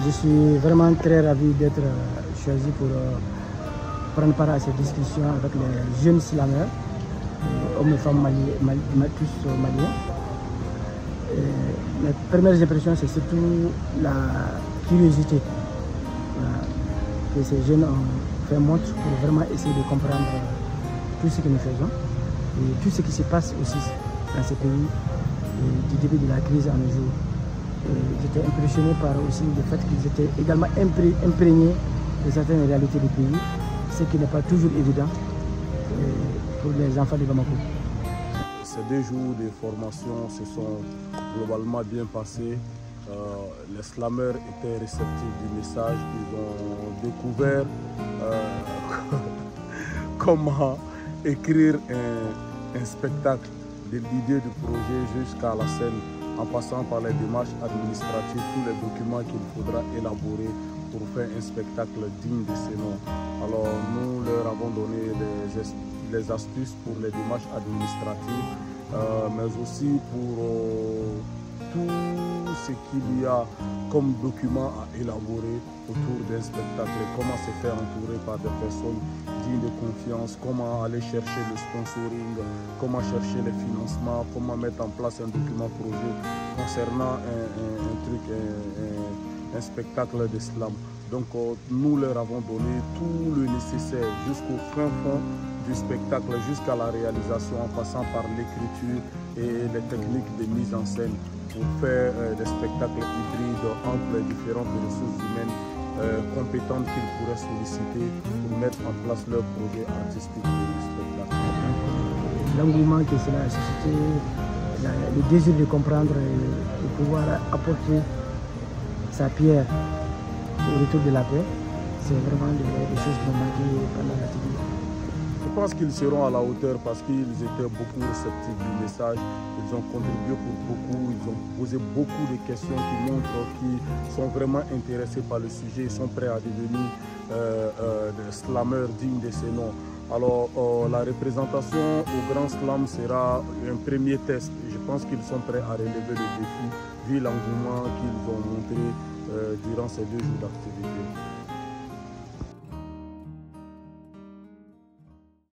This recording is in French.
Je suis vraiment très ravi d'être choisi pour prendre part à cette discussion avec les jeunes slameurs, hommes et femmes tous maliens. Mes premières impressions, c'est surtout la curiosité que ces jeunes ont fait montre pour vraiment essayer de comprendre tout ce que nous faisons et tout ce qui se passe aussi dans ce pays du début de la crise à nos jours. J'étais impressionné par aussi le fait qu'ils étaient également imprégnés de certaines réalités du pays, ce qui n'est pas toujours évident pour les enfants de Bamako. Ces 2 jours de formation se sont globalement bien passés. Les slameurs étaient réceptifs du message. Ils ont découvert comment écrire un spectacle de l'idée du projet jusqu'à la scène, en passant par les démarches administratives, tous les documents qu'il faudra élaborer pour faire un spectacle digne de ce nom. Alors nous leur avons donné les astuces pour les démarches administratives, mais aussi pour tout ce qu'il y a comme document à élaborer autour d'un spectacle, comment se faire entourer par des personnes dignes de confiance, comment aller chercher le sponsoring, comment chercher les financements, comment mettre en place un document projet concernant un spectacle de slam. Donc nous leur avons donné tout le nécessaire jusqu'au fin fond du spectacle, jusqu'à la réalisation, en passant par l'écriture et les techniques de mise en scène pour faire des spectacles hybrides entre les différentes ressources humaines compétentes qu'ils pourraient solliciter pour mettre en place leur projet artistique de spectacle. L'engouement que cela a suscité, le désir de comprendre et de pouvoir apporter sa pierre au retour de la paix, c'est vraiment des choses qui m'ont marqué pendant l'activité. Je pense qu'ils seront à la hauteur parce qu'ils étaient beaucoup réceptifs du message. Ils ont contribué pour beaucoup, ils ont posé beaucoup de questions qui montrent qu'ils sont vraiment intéressés par le sujet. Ils sont prêts à devenir des slameurs dignes de ce nom. Alors la représentation au Grand Slam sera un premier test. Et je pense qu'ils sont prêts à relever le défi vu l'engouement qu'ils ont montré durant ces 2 jours d'activité.